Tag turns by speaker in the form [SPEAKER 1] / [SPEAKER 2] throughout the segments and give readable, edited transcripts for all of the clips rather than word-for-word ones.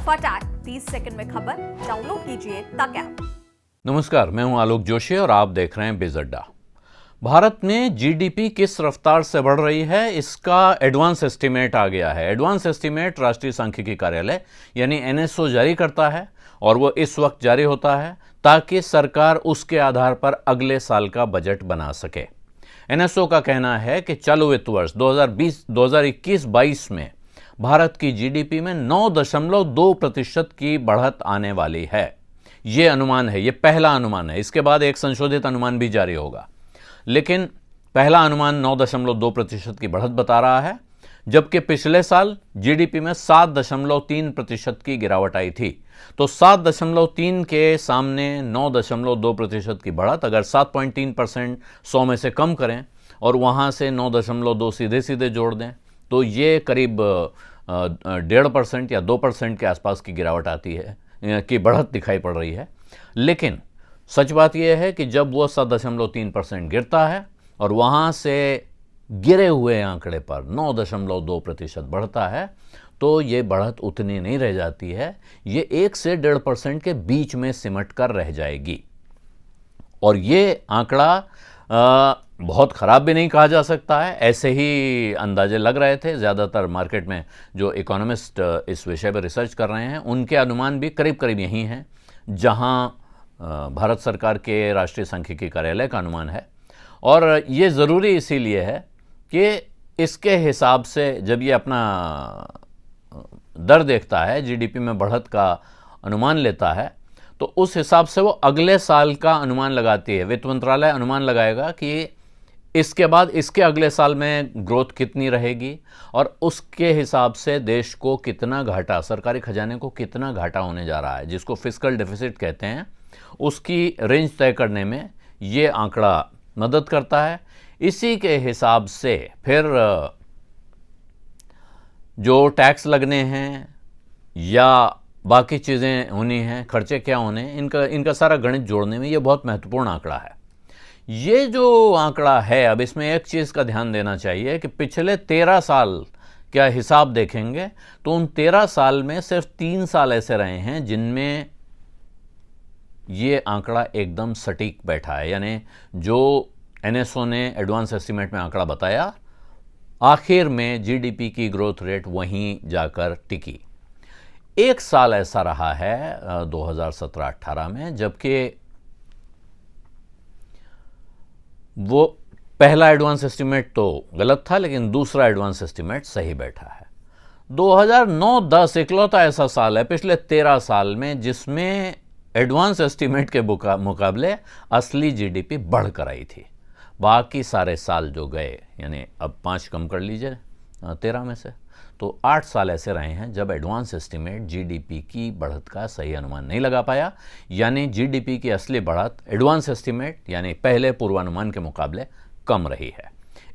[SPEAKER 1] फटाक 30 सेकंड में खबर डाउनलोड कीजिए तक ऐप।
[SPEAKER 2] नमस्कार, मैं हूं आलोक जोशी और आप देख रहे हैं बिज अड्डा। भारत में जीडीपी किस रफ्तार से बढ़ रही है, इसका एडवांस एस्टीमेट आ गया है। एडवांस एस्टीमेट राष्ट्रीय सांख्यिकी कार्यालय यानी एनएसओ जारी करता है और वो इस वक्त जारी होता है ताकि सरकार उसके आधार पर अगले साल का बजट बना सके। एनएसओ का कहना है कि चालू वित्त वर्ष 2021-22 में भारत की जीडीपी में 9.2% की बढ़त आने वाली है। ये अनुमान है, ये पहला अनुमान है। इसके बाद एक संशोधित अनुमान भी जारी होगा, लेकिन पहला अनुमान 9.2% की बढ़त बता रहा है, जबकि पिछले साल जीडीपी में 7.3% की गिरावट आई थी। तो 7.3 के सामने 9.2% की बढ़त, अगर 7.3% 100 में से कम करें और वहां से 9.2 सीधे सीधे जोड़ दें तो ये करीब 1.5% या 2% के आसपास की गिरावट आती है, की बढ़त दिखाई पड़ रही है। लेकिन सच बात यह है कि जब वो 7.3% गिरता है और वहाँ से गिरे हुए आंकड़े पर 9.2% बढ़ता है तो ये बढ़त उतनी नहीं रह जाती है, ये 1 से 1.5% के बीच में सिमट कर रह जाएगी। और ये आंकड़ा बहुत ख़राब भी नहीं कहा जा सकता है, ऐसे ही अंदाजे लग रहे थे। ज़्यादातर मार्केट में जो इकोनॉमिस्ट इस विषय पर रिसर्च कर रहे हैं उनके अनुमान भी करीब करीब यही हैं जहां भारत सरकार के राष्ट्रीय सांख्यिकी कार्यालय का अनुमान है। और ये ज़रूरी इसीलिए है कि इसके हिसाब से जब ये अपना दर देखता है, जीडीपी में बढ़त का अनुमान लेता है, तो उस हिसाब से वो अगले साल का अनुमान लगाती है। वित्त मंत्रालय अनुमान लगाएगा कि इसके बाद इसके अगले साल में ग्रोथ कितनी रहेगी और उसके हिसाब से देश को कितना घाटा, सरकारी खजाने को कितना घाटा होने जा रहा है, जिसको फिस्कल डेफिसिट कहते हैं, उसकी रेंज तय करने में ये आंकड़ा मदद करता है। इसी के हिसाब से फिर जो टैक्स लगने हैं या बाकी चीज़ें होनी हैं, खर्चे क्या होने हैं, इनका सारा गणित जोड़ने में ये बहुत महत्वपूर्ण आंकड़ा है। ये जो आंकड़ा है, अब इसमें एक चीज़ का ध्यान देना चाहिए कि पिछले 13 साल का हिसाब देखेंगे तो उन 13 साल में सिर्फ 3 साल ऐसे रहे हैं जिनमें ये आंकड़ा एकदम सटीक बैठा है। यानी जो एनएसओ ने एडवांस एस्टीमेट में आंकड़ा बताया, आखिर में जीडीपी की ग्रोथ रेट वहीं जाकर टिकी। एक साल ऐसा रहा है 2017-18 में, जबकि वो पहला एडवांस एस्टीमेट तो गलत था लेकिन दूसरा एडवांस एस्टीमेट सही बैठा है। 2009-10 इकलौता ऐसा साल है पिछले 13 साल में जिसमें एडवांस एस्टीमेट के मुकाबले असली जीडीपी बढ़कर आई थी। बाकी सारे साल जो गए, यानी अब 5 कम कर लीजिए 13 में से, तो 8 साल ऐसे रहे हैं जब एडवांस एस्टीमेट जीडीपी की बढ़त का सही अनुमान नहीं लगा पाया। यानी जीडीपी की असली बढ़त एडवांस एस्टीमेट यानी पहले पूर्वानुमान के मुकाबले कम रही है।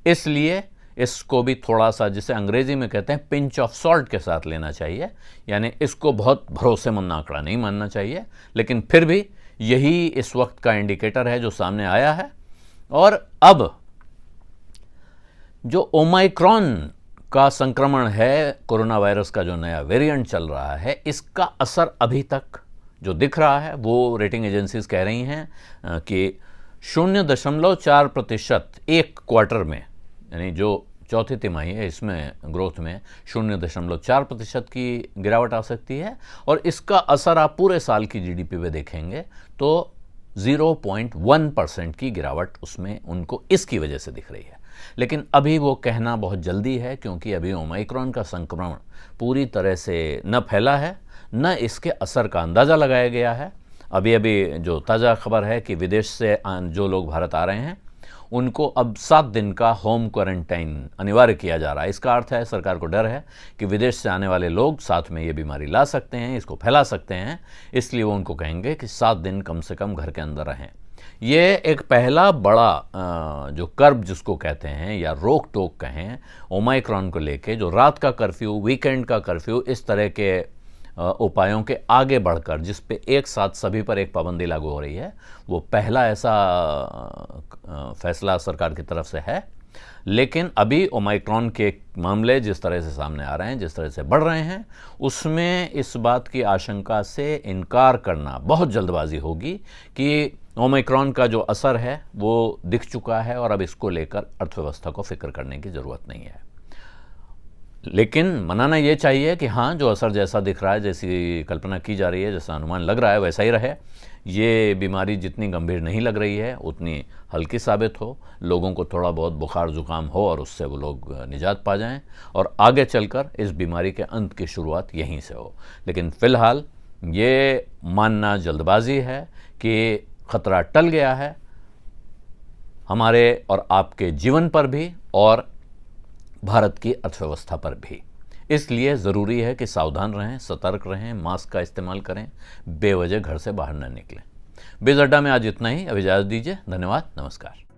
[SPEAKER 2] इसलिए इसको भी थोड़ा सा, जिसे अंग्रेजी में कहते हैं, पिंच ऑफ सॉल्ट के साथ लेना चाहिए। यानी इसको बहुत भरोसेमंद आंकड़ा नहीं मानना चाहिए, लेकिन फिर भी यही इस वक्त का इंडिकेटर है जो सामने आया है। और अब जो ओमाइक्रॉन का संक्रमण है, कोरोना वायरस का जो नया वेरिएंट चल रहा है, इसका असर अभी तक जो दिख रहा है वो रेटिंग एजेंसीज कह रही हैं कि 0.4% एक क्वार्टर में, यानी जो चौथी तिमाही है इसमें ग्रोथ में 0.4% की गिरावट आ सकती है। और इसका असर आप पूरे साल की जीडीपी पे देखेंगे तो 0.1% की गिरावट उसमें उनको इसकी वजह से दिख रही है। लेकिन अभी वो कहना बहुत जल्दी है, क्योंकि अभी ओमाइक्रॉन का संक्रमण पूरी तरह से न फैला है, न इसके असर का अंदाज़ा लगाया गया है। अभी जो ताज़ा खबर है कि विदेश से जो लोग भारत आ रहे हैं उनको अब 7 दिन का होम क्वारंटाइन अनिवार्य किया जा रहा है। इसका अर्थ है, सरकार को डर है कि विदेश से आने वाले लोग साथ में ये बीमारी ला सकते हैं, इसको फैला सकते हैं, इसलिए वो उनको कहेंगे कि 7 दिन कम से कम घर के अंदर रहें। ये एक पहला बड़ा जो कर्व जिसको कहते हैं या रोक टोक कहें ओमाइक्रॉन को लेके, जो रात का कर्फ्यू, वीकेंड का कर्फ्यू, इस तरह के उपायों के आगे बढ़कर जिस पे एक साथ सभी पर एक पाबंदी लागू हो रही है, वो पहला ऐसा फैसला सरकार की तरफ से है। लेकिन अभी ओमाइक्रॉन के मामले जिस तरह से सामने आ रहे हैं, जिस तरह से बढ़ रहे हैं, उसमें इस बात की आशंका से इनकार करना बहुत जल्दबाजी होगी कि ओमाइक्रॉन का जो असर है वो दिख चुका है और अब इसको लेकर अर्थव्यवस्था को फिक्र करने की ज़रूरत नहीं है। लेकिन मनाना ये चाहिए कि हाँ, जो असर जैसा दिख रहा है, जैसी कल्पना की जा रही है, जैसा अनुमान लग रहा है वैसा ही रहे। ये बीमारी जितनी गंभीर नहीं लग रही है उतनी हल्की साबित हो, लोगों को थोड़ा बहुत बुखार जुकाम हो और उससे वो लोग निजात पा जाएं और आगे चलकर इस बीमारी के अंत की शुरुआत यहीं से हो। लेकिन फ़िलहाल ये मानना जल्दबाजी है कि ख़तरा टल गया है हमारे और आपके जीवन पर भी और भारत की अर्थव्यवस्था पर भी। इसलिए ज़रूरी है कि सावधान रहें, सतर्क रहें, मास्क का इस्तेमाल करें, बेवजह घर से बाहर न निकलें। बिज़ अड्डा में आज इतना ही। अब इजाज़त दीजिए। धन्यवाद। नमस्कार।